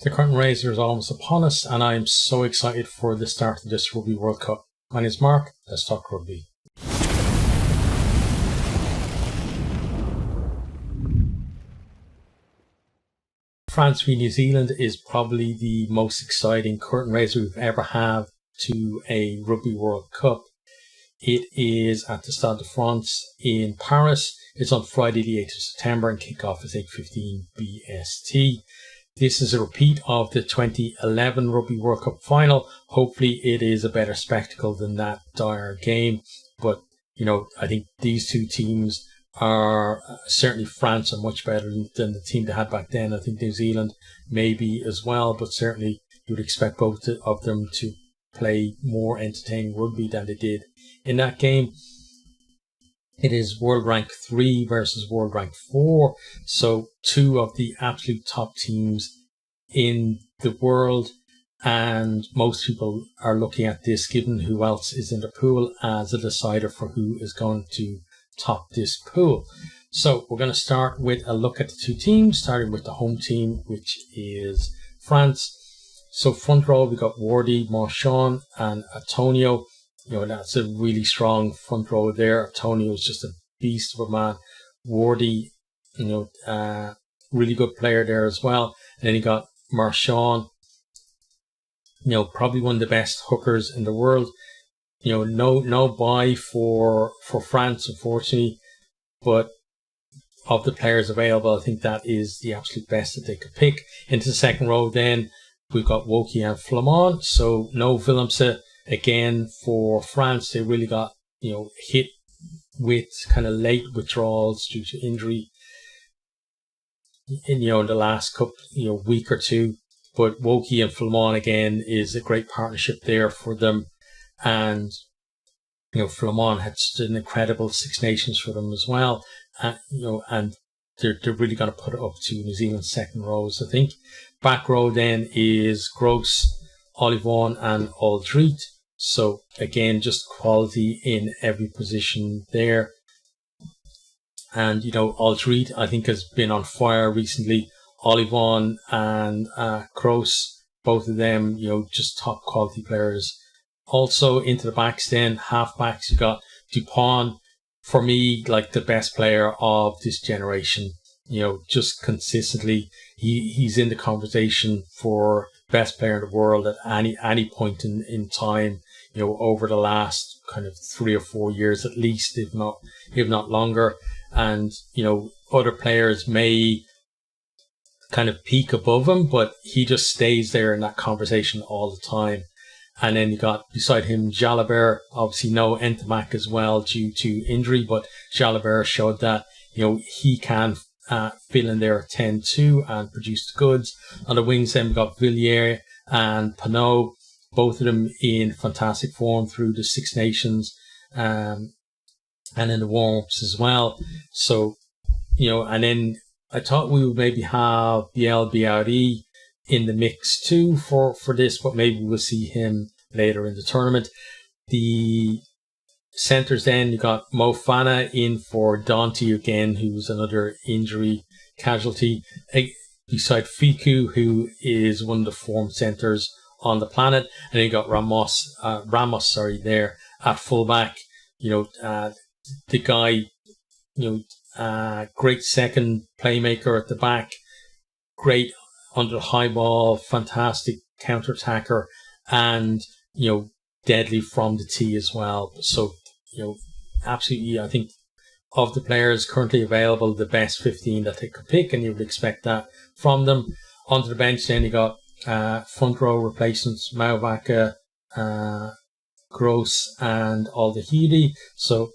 The curtain raiser is almost upon us, and I am so excited for the start of this Rugby World Cup. My name is Mark. Let's talk rugby. France v New Zealand is probably the most exciting curtain raiser we've ever had to a Rugby World Cup. It is at the Stade de France in Paris. It's on Friday the 8th of September and kickoff is 8:15 BST. This is a repeat of the 2011 Rugby World Cup final. Hopefully it is a better spectacle than that dire game. But, I think these two teams are, certainly France are much better than the team they had back then. I think New Zealand maybe as well, but certainly you would expect both of them to play more entertaining rugby than they did in that game. It is world rank 3 versus world rank 4. So two of the absolute top teams in the world. And most people are looking at this, given who else is in the pool, as a decider for who is going to top this pool. So we're going to start with a look at the two teams, starting with the home team, which is France. So front row, we got Wardy, Marchand, and Antonio. That's a really strong front row there. Antonio is just a beast of a man. Wardy, really good player there as well. And then you got Marchand, probably one of the best hookers in the world. No buy for France, unfortunately. But of the players available, I think that is the absolute best that they could pick. Into the second row then, we've got Woki and Flamand. So no Willemse. Again, for France, they really got, hit with kind of late withdrawals due to injury in the last couple, week or two. But Woki and Flamand, again, is a great partnership there for them. And, Flamand had such an incredible Six Nations for them as well. And they're really going to put it up to New Zealand's second rows, I think. Back row then is Gross, Olivon and Aldrit. So again, just quality in every position there. And, Aldrit, I think, has been on fire recently. Olivon and Kroos, both of them, just top quality players. Also into the backs then, half backs, you got Dupont, for me, like the best player of this generation. Just consistently, he's in the conversation for best player in the world at any point in time, over the last kind of 3 or 4 years at least, if not longer. And, other players may kind of peak above him, but he just stays there in that conversation all the time. And then you got beside him Jalabert, obviously no Ntamack as well due to injury, but Jalabert showed that, he can fill in there at 10-2 and produce the goods. On the wings then we got Villiers and Pinot, both of them in fantastic form through the Six Nations and in the warm-ups as well. So, and then I thought we would maybe have Biel Biari in the mix too for this, but maybe we'll see him later in the tournament. The centres then, you got Mo Fana in for Dante again, who's another injury casualty, beside Fiku, who is one of the form centres on the planet. And then you got Ramos there at fullback. The guy, great second playmaker at the back, great under the high ball, fantastic counter-attacker, and, deadly from the tee as well. So, absolutely, I think of the players currently available, the best 15 that they could pick, and you would expect that from them. Onto the bench then you got front row replacements, Mauvaka, Gross and Aldahidi. So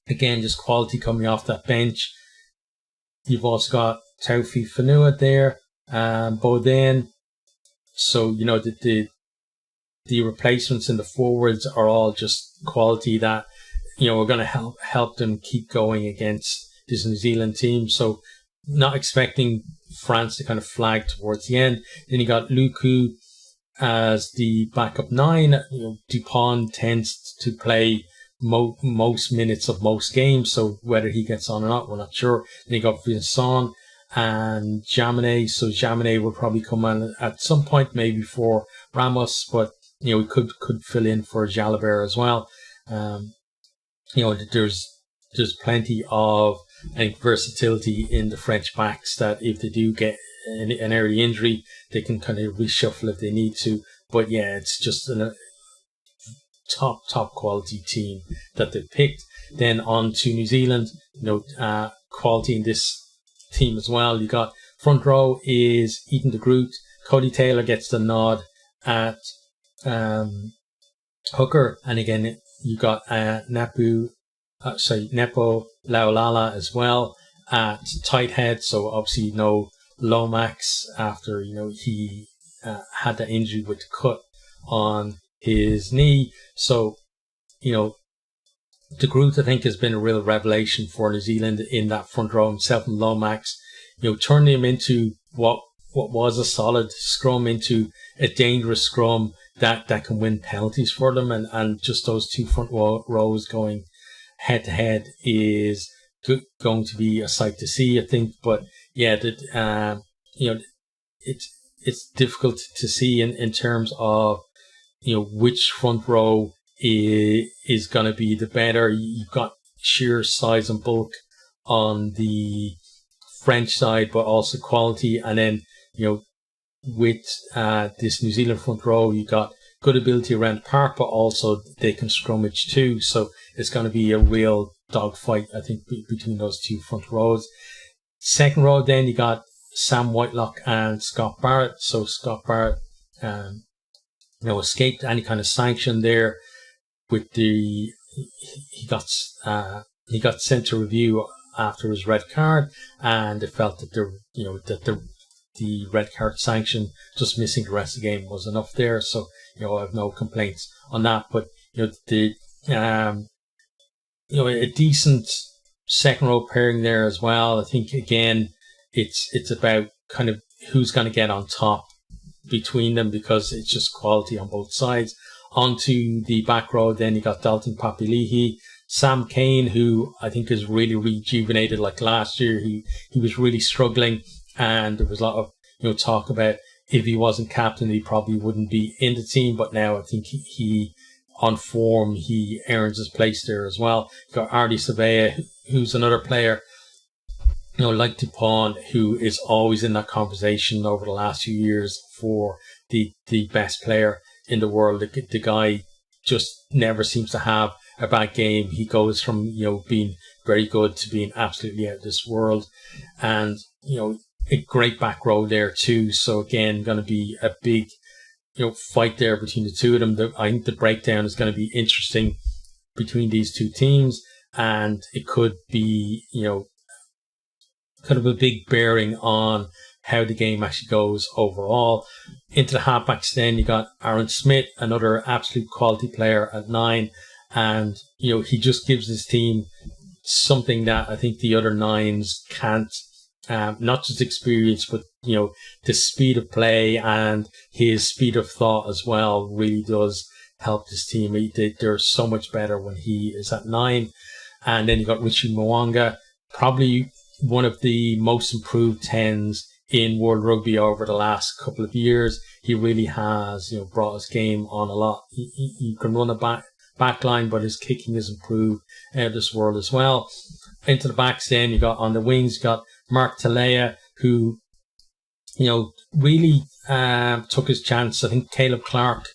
again, just quality coming off that bench. You've also got Taufi Fanua there, Bodin. So, the replacements in the forwards are all just quality that, are going to help them keep going against this New Zealand team. So not expecting France to kind of flag towards the end. Then you got Luku as the backup 9. Dupont tends to play most minutes of most games, so whether he gets on or not, we're not sure. Then you got Vincent and Jaminet. So Jaminet will probably come on at some point, maybe for Ramos, but he could fill in for Jalabert as well. There's plenty of, I think, versatility in the French backs, that if they do get an early injury, they can kind of reshuffle if they need to. But yeah, it's just a top quality team that they picked. Then on to New Zealand, quality in this team as well. You got front row is Ethan de Groot. Cody Taylor gets the nod at hooker, and again you got Nepo Laulala as well at tight head. So obviously no Lomax after he had that injury with the cut on his knee. So De Groot, I think, has been a real revelation for New Zealand in that front row. Himself and Lomax, turning him into what was a solid scrum into a dangerous scrum that can win penalties for them, and just those two front rows going head to head is going to be a sight to see, I think. But yeah, it's difficult to see in terms of which front row is going to be the better. You've got sheer size and bulk on the French side, but also quality. And then, with this New Zealand front row, you got good ability around the park, but also they can scrummage too. So it's going to be a real dogfight, I think, between those two front rows. Second row, then you got Sam Whitelock and Scott Barrett. So Scott Barrett, escaped any kind of sanction there. With he got sent to review after his red card, and it felt that the red card sanction, just missing the rest of the game, was enough there. So I have no complaints on that. But a decent second row pairing there as well. I think again it's about kind of who's going to get on top between them, because it's just quality on both sides. Onto the back row, then you got Dalton Papali'i, Sam Cane, who I think is really rejuvenated. Like last year, he was really struggling, and there was a lot of talk about if he wasn't captain, he probably wouldn't be in the team. But now I think he on form, he earns his place there as well. You got Artie Savea, who's another player, like Dupont, who is always in that conversation over the last few years for the best player in the world. The guy just never seems to have a bad game. He goes from being very good to being absolutely out of this world, and a great back row there too. So again, going to be a big fight there between the two of them. I think the breakdown is going to be interesting between these two teams, and it could be kind of a big bearing on how the game actually goes overall. Into the halfbacks, then you got Aaron Smith, another absolute quality player at 9, and he just gives his team something that I think the other 9s can't. Not just experience, but the speed of play and his speed of thought as well really does help this team. They're so much better when he is at 9. And then you got Richie Mwanga, probably one of the most improved 10s in World Rugby over the last couple of years. He really has, brought his game on a lot. He can run a back line, but his kicking has improved out of this world as well. Into the backs, then you got on the wings, you got Mark Talea, who, really took his chance. I think Caleb Clark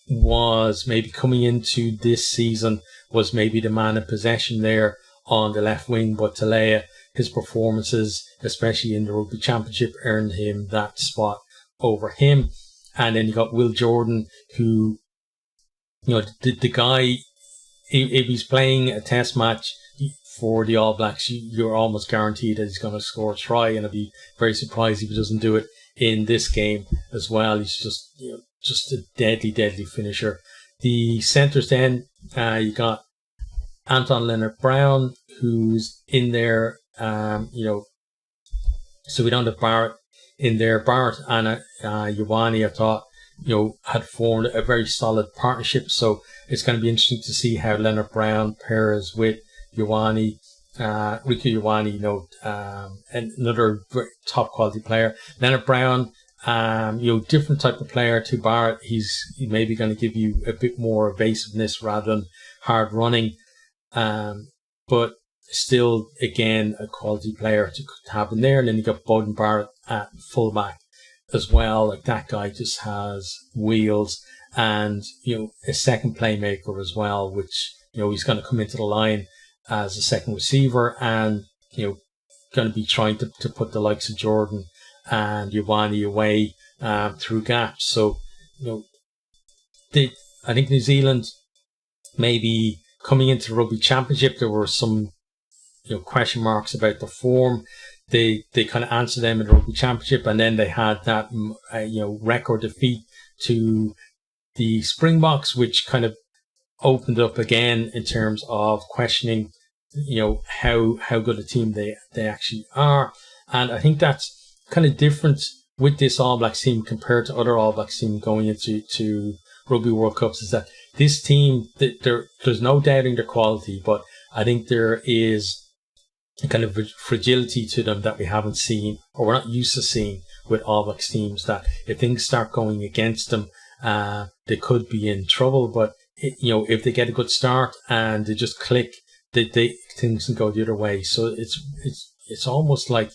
was maybe coming into this season, was maybe the man in possession there on the left wing, but Talea, his performances, especially in the Rugby Championship, earned him that spot over him. And then you got Will Jordan, who, the guy, if he's playing a test match for the All Blacks, you're almost guaranteed that he's going to score a try, and I'd be very surprised if he doesn't do it in this game as well. He's just a deadly finisher. The centres, then you got Anton Leonard-Brown, who's in there. So we don't have Barrett in there. Barrett and Ioane, I thought, had formed a very solid partnership. So it's going to be interesting to see how Leonard-Brown pairs with Ioane. Riku Ioane, another top quality player. Leonard Brown, different type of player to Barrett. He's maybe going to give you a bit more evasiveness rather than hard running. But still, again, a quality player to have in there. And then you got Bowden Barrett at fullback as well. Like, that guy just has wheels, and, a second playmaker as well, which, he's going to come into the line as a second receiver, and, going to be trying to put the likes of Jordan and Ioane away through gaps. So, I think New Zealand, maybe coming into the Rugby Championship, there were some question marks about the form. They kind of answered them in the Rugby Championship, and then they had that record defeat to the Springboks, which kind of opened up again in terms of questioning how good a team they actually are. And I think that's kind of different with this All Blacks team compared to other All Blacks team going into Rugby World Cups, is that this team, there's no doubting their quality, but I think there is a kind of fragility to them that we haven't seen, or we're not used to seeing with All Blacks teams, that if things start going against them, they could be in trouble. But if they get a good start and they just click, things can go the other way. So it's almost like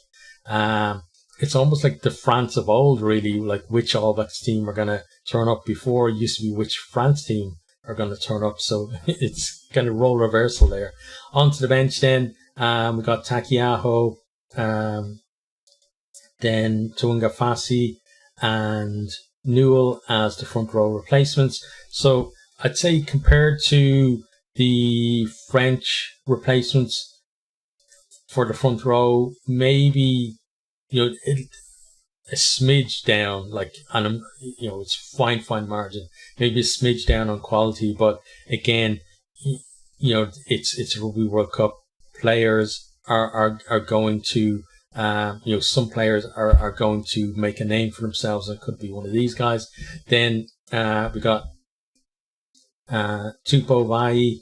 the France of old, really, like which All Blacks team are going to turn up. Before, it used to be which France team are going to turn up. So it's kind of role reversal there. Onto the bench then, we got Takiaho, then Tuanga Fassi and Newell as the front row replacements. So I'd say compared to the French replacements for the front row, maybe a smidge down, and it's fine margin, maybe a smidge down on quality, but again, it's a Rugby World Cup. Players are going to some players are going to make a name for themselves, and it could be one of these guys. Then we got Tupou Vaa'i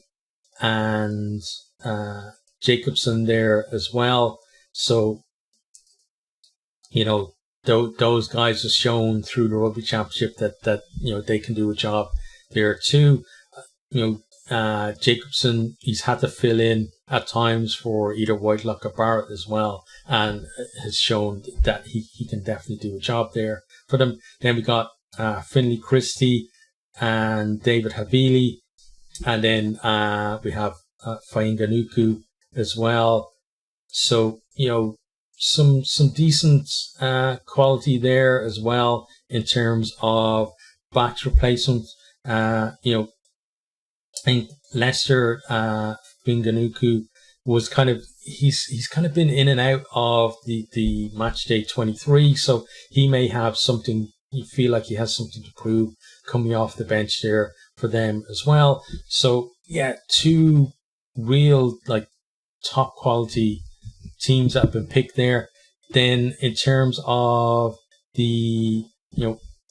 and Jacobson there as well. So those guys have shown through the Rugby Championship that they can do a job there too. Jacobson, he's had to fill in at times for either Whitelock or Barrett as well, and has shown that he can definitely do a job there for them. Then we got Finlay Christie and David Havili, and then we have Fainganuku as well. So some decent quality there as well in terms of backs replacement. I think Lester Fainganuku was he's kind of been in and out of the match day 23, so he may have something. You feel like he has something to prove coming off the bench there for them as well. So yeah, two real top quality teams that have been picked there. Then in terms of the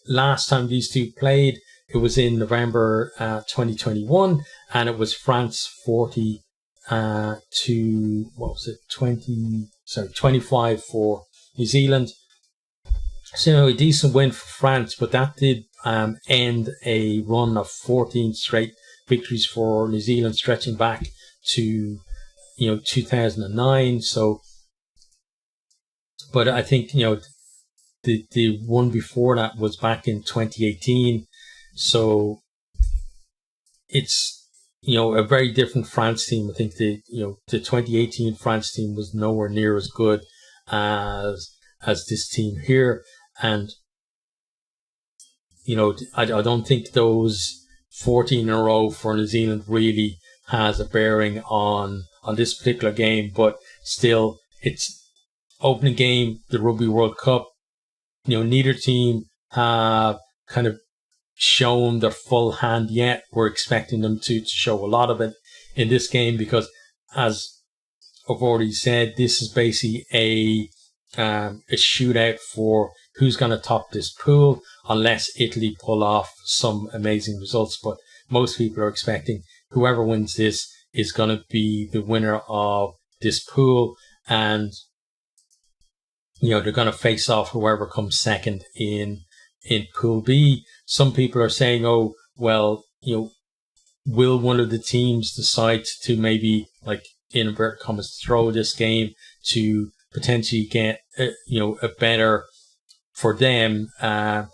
last time these two played, it was in November 2021, and it was France 40 to 25 for New Zealand. So a decent win for France, but that did end a run of 14 straight victories for New Zealand, stretching back to 2009. So, but I think the one before that was back in 2018. So it's a very different France team. I think the 2018 France team was nowhere near as good as this team here, and I don't think those 14 in a row for New Zealand really has a bearing on this particular game. But still, it's opening game, the Rugby World Cup. Neither team have kind of shown their full hand yet. We're expecting them to show a lot of it in this game, because, as I've already said, this is basically a shootout for who's going to top this pool, unless Italy pull off some amazing results. But most people are expecting whoever wins this is going to be the winner of this pool, and they're going to face off whoever comes second in Pool B. Some people are saying, oh, well, will one of the teams decide to maybe, like, in inverted commas, throw this game to potentially get a better, for them, a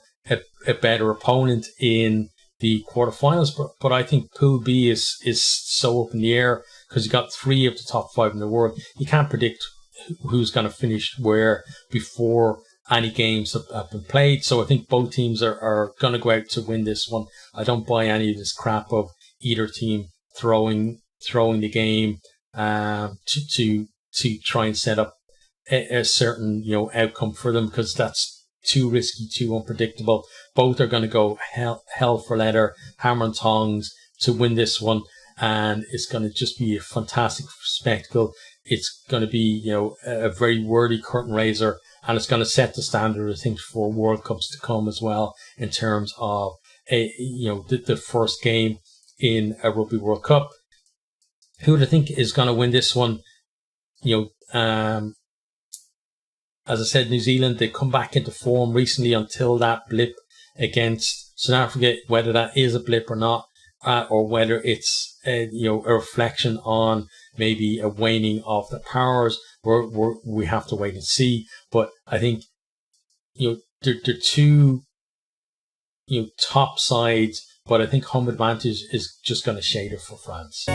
better opponent in the quarterfinals. But I think Pool B is so up in the air because you got 3 of the top 5 in the world. You can't predict who's going to finish where before any games have been played. So I think both teams are going to go out to win this one. I don't buy any of this crap of either team throwing the game to try and set up a certain outcome for them, because that's too risky, too unpredictable. Both are going to go hell for leather, hammer and tongs to win this one, and it's going to just be a fantastic spectacle. It's going to be a very worthy curtain raiser, and it's going to set the standard, I think, for World Cups to come as well, in terms of the first game in a Rugby World Cup. Who do I think is going to win this one? As I said, New Zealand, they come back into form recently until that blip against South Africa, whether that is a blip or not, or whether it's a reflection on maybe a waning of the powers. We have to wait and see. But I think they're two top sides, but I think home advantage is just going to shade it for France.